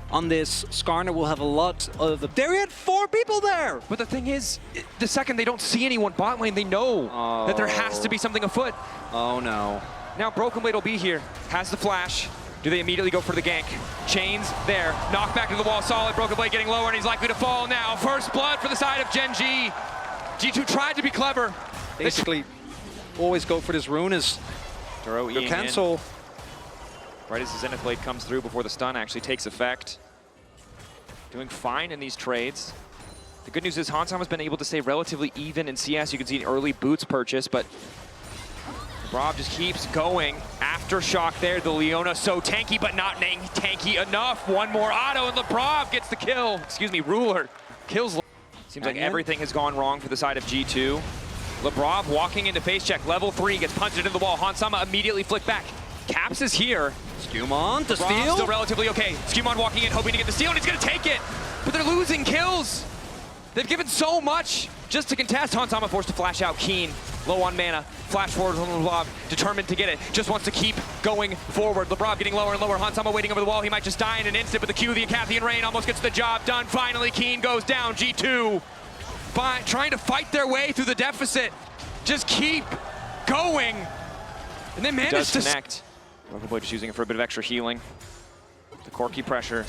On this, Skarner will have a lot of... There he had 4 people there! But the thing is, the second they don't see anyone bot lane, they know that there has to be something afoot. Oh no. Now Broken Blade will be here, has the flash. Do they immediately go for the gank? Chains there, knock back to the wall, solid. Broken Blade getting lower and he's likely to fall now. First blood for the side of Gen.G. G2 tried to be clever. Basically, always go for this rune as Duro they'll cancel. Right as the Zenith Blade comes through before the stun actually takes effect. Doing fine in these trades. The good news is Hansam has been able to stay relatively even in CS. You can see an early boots purchase, but Rob just keeps going. Aftershock there, the Leona so tanky, but not tanky enough. One more auto and Lebrov gets the kill. Excuse me, Ruler kills. Seems like everything has gone wrong for the side of G2. Lebrov walking into face check, level 3, gets punched into the wall. Hansama immediately flicked back. Caps is here. Skewmon to Lebrov steal. Still relatively okay. Skewmon walking in, hoping to get the steal, and he's gonna take it. But they're losing kills. They've given so much just to contest. Hansama forced to flash out. Keen, low on mana. Flash forward on Lebrov, determined to get it. Just wants to keep going forward. Lebrov getting lower and lower. Hansama waiting over the wall. He might just die in an instant, but the Q, the Acathian Rain almost gets the job done. Finally, Keen goes down. G2 trying to fight their way through the deficit. Just keep going. And then managed to connect. Broken Blade just using it for a bit of extra healing. The Corki pressure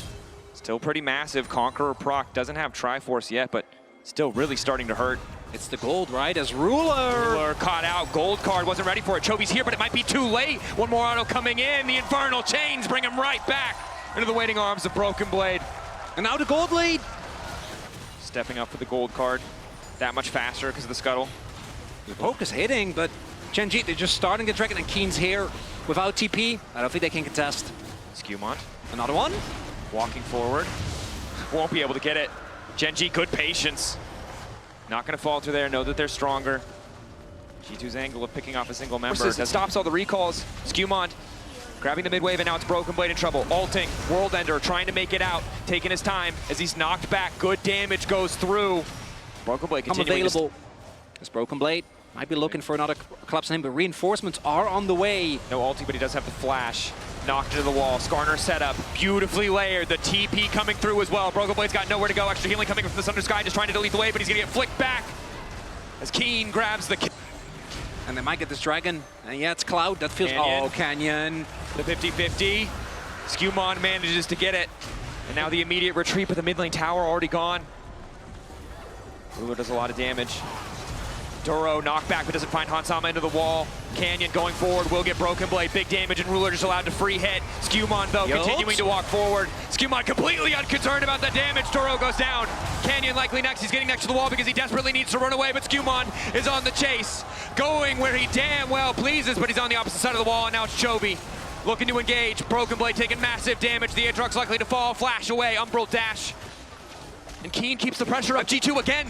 still pretty massive. Conqueror proc doesn't have Triforce yet, but still really starting to hurt. It's the gold, right? As Ruler caught out. Gold card wasn't ready for it. Chobi's here, but it might be too late. One more auto coming in. The Infernal Chains bring him right back into the waiting arms of Broken Blade. And now the gold lead. Stepping up for the gold card. That much faster because of the scuttle. The poke is hitting, but Gen.G, they're just starting the dragon, and Keen's here without TP. I don't think they can contest. Skewmont. Another one. Walking forward. Won't be able to get it. Gen.G, good patience. Not going to falter there. Know that they're stronger. G2's angle of picking off a single member. That stops all the recalls. Skewmont grabbing the mid wave, and now it's Broken Blade in trouble. Ulting. World Ender trying to make it out. Taking his time as he's knocked back. Good damage goes through. Broken Blade continuing available. This Broken Blade might be looking for another collapse on him, but reinforcements are on the way. No ulti, but he does have the flash. Knocked into the wall. Skarner setup. Beautifully layered. The TP coming through as well. Broken Blade's got nowhere to go. Extra healing coming from the Thunder Sky, just trying to delete the wave, but he's going to get flicked back as Keen grabs the kill. And they might get this dragon. And yeah, it's Cloud. That feels... Canyon. Oh, Canyon. The 50-50. Skewmon manages to get it. And now the immediate retreat, but the mid lane tower already gone. Ruler does a lot of damage. Duro knockback, but doesn't find Hansama into the wall. Canyon going forward will get Broken Blade. Big damage, and Ruler just allowed to free hit. Skewmon, though, continuing to walk forward. Skewmon completely unconcerned about the damage. Duro goes down. Canyon likely next. He's getting next to the wall because he desperately needs to run away, but Skewmon is on the chase. Going where he damn well pleases, but he's on the opposite side of the wall, and now it's Chobi looking to engage. Broken Blade taking massive damage. The Aatrox likely to fall. Flash away. Umbral dash. And Keen keeps the pressure up. G2 again.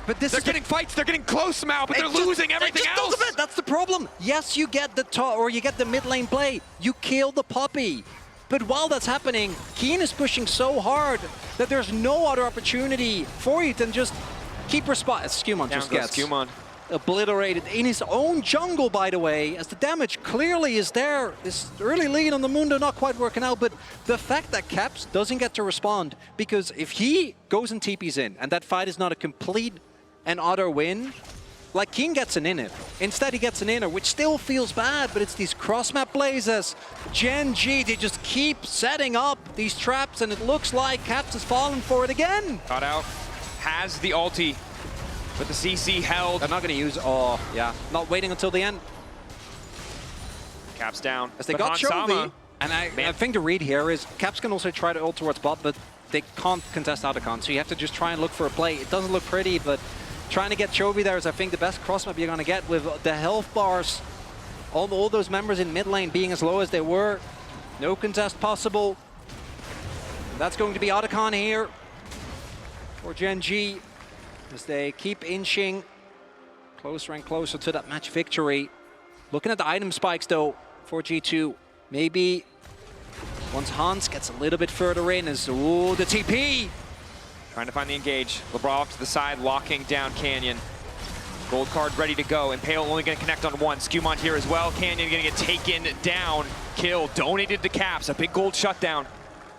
But this they're getting fights, they're getting close now, but they're losing everything else. That's the problem. Yes, you get the top, or you get the mid lane play. You kill the puppy. But while that's happening, Keen is pushing so hard that there's no other opportunity for you than just keep your spot. Skewmon just gets obliterated in his own jungle, by the way, as the damage clearly is there. This early lead on the Mundo not quite working out, but the fact that Caps doesn't get to respond, because if he goes and TPs in, and that fight is not a complete and utter win, like King gets an inner. Instead he gets an inner, which still feels bad, but it's these cross-map plays as Gen.G, they just keep setting up these traps, and it looks like Caps has fallen for it again. Caught out, has the ulti, but the CC held. They're not going to use, oh yeah, not waiting until the end. Caps down. As they got Chobi, and I think the read here is Caps can also try to ult towards bot, but they can't contest Otacon, so you have to just try and look for a play. It doesn't look pretty, but trying to get Chobi there is, I think, the best cross-map you're going to get with the health bars. All those members in mid lane being as low as they were. No contest possible. And that's going to be Otacon here for Gen.G as they keep inching closer and closer to that match victory. Looking at the item spikes, though, for G2. Maybe once Hans gets a little bit further in as, ooh, the TP. Trying to find the engage. Lebrov off to the side, locking down Canyon. Gold card ready to go. Impale only going to connect on one. Skewmont here as well. Canyon going to get taken down. Kill donated to Caps. A big gold shutdown.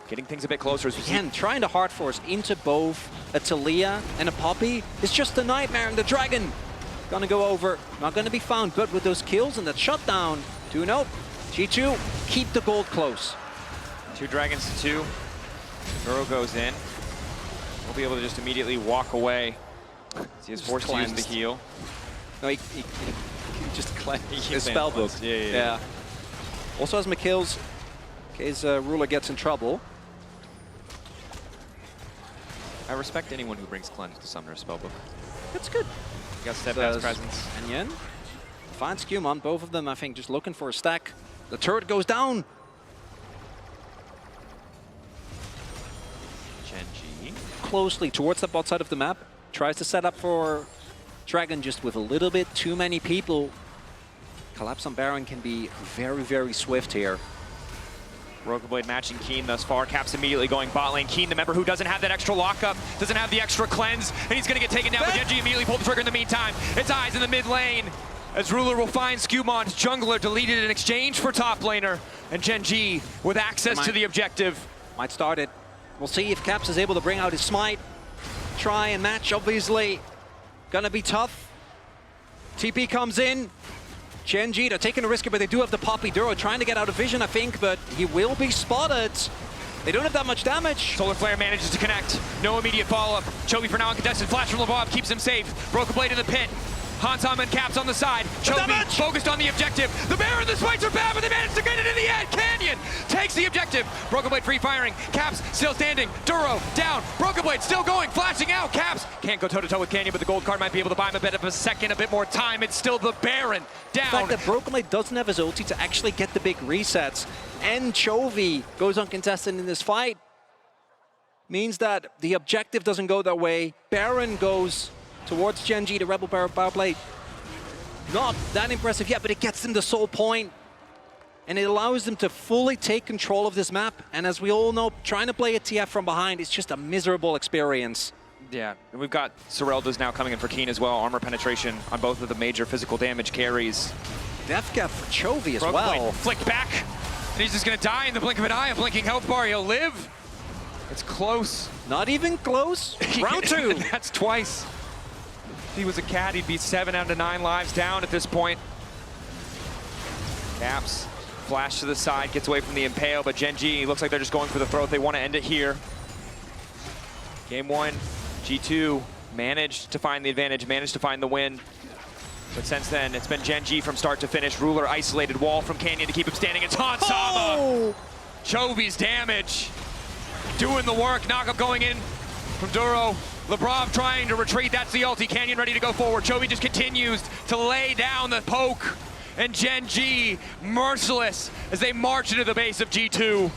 Getting things a bit closer as we see. Again, trying to hard force into both a Talia and a Poppy is just a nightmare, and the Dragon gonna go over, not gonna be found, but with those kills and that shutdown, 2-0. G2, keep the gold close. 2 Dragons to 2. Duro goes in. We'll be able to just immediately walk away. He is forced to use the heal. No, he just cleansed his spellbook. spellbook. Yeah. Also has McKills, in case Ruler gets in trouble. I respect anyone who brings Cleanse to Summoner's Spellbook. That's good. You got Steadfast Presence. And Yen finds Skewmon, both of them, I think, just looking for a stack. The turret goes down. GenG. Closely towards the bot side of the map. Tries to set up for Dragon just with a little bit too many people. Collapse on Baron can be very, very swift here. Rokeblade matching Keen thus far. Caps immediately going bot lane. Keen, the member who doesn't have that extra lockup, doesn't have the extra cleanse, and he's going to get taken down. But GenG immediately pulled the trigger in the meantime. It's Eyes in the mid lane as Ruler will find Skewmon's jungler deleted in exchange for top laner, and GenG with access to the objective. Might start it. We'll see if Caps is able to bring out his smite. Try and match, obviously. Gonna be tough. TP comes in. GenG, they're taking a risk, but they do have the Poppy. Duro trying to get out of vision, I think, but he will be spotted. They don't have that much damage. Solar Flare manages to connect. No immediate follow-up. Chovy for now uncontested. Flash from LeBob keeps him safe. Brokenblade in the pit. Hansam and Caps on the side. Chovy focused on the objective. The Baron, the smites are bad, but they managed to get it in the end. Canyon takes the objective. Brokenblade free firing. Caps still standing. Duro down. Brokenblade still going. Flashing out. Caps can't go toe-to-toe with Canyon, but the gold card might be able to buy him a bit of a second, a bit more time. It's still the Baron down. The fact that Brokenblade doesn't have his ulti to actually get the big resets, and Chovy goes uncontested in this fight, means that the objective doesn't go their way. Baron goes towards GenG, the Rebel power play. Not that impressive yet, but it gets them the soul point. And it allows them to fully take control of this map. And as we all know, trying to play a TF from behind is just a miserable experience. Yeah, and we've got Serelda's now coming in for Keen as well. Armor penetration on both of the major physical damage carries. Death Cap for Chovy as well. Flicked back, and he's just gonna die in the blink of an eye. A blinking health bar, he'll live. It's close. Not even close. Round 2. That's twice. If he was a cat, he'd be 7 out of 9 lives down at this point. Caps, flash to the side, gets away from the Impale, but GenG looks like they're just going for the throat. They want to end it here. Game 1, G2 managed to find the advantage, managed to find the win. But since then, it's been GenG from start to finish. Ruler isolated wall from Canyon to keep him standing. It's Hansama. Oh! Chovy's damage. Doing the work. Knockup going in from Duro. LeBron trying to retreat. That's the ulti. Canyon ready to go forward. Chovy just continues to lay down the poke. And GenG merciless as they march into the base of G2.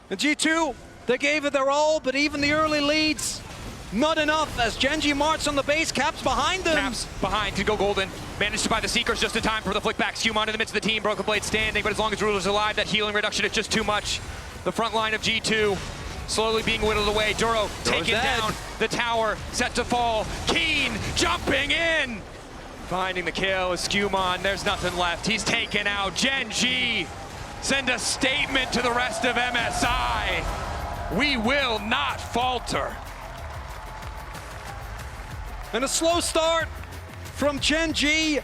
And G2, they gave it their all, but even the early leads, not enough as GenG marched on the base. Caps behind them. Caps behind to go golden. Managed to buy the Seekers just in time for the flick back. Skewmon in the midst of the team. Brokenblade standing, but as long as Ruler's alive, that healing reduction is just too much. The front line of G2 slowly being whittled away. Duro taken down. The tower set to fall. Keen jumping in. Finding the kill is Skewmon. There's nothing left. He's taken out. GenG send a statement to the rest of MSI. We will not falter. And a slow start from GenG.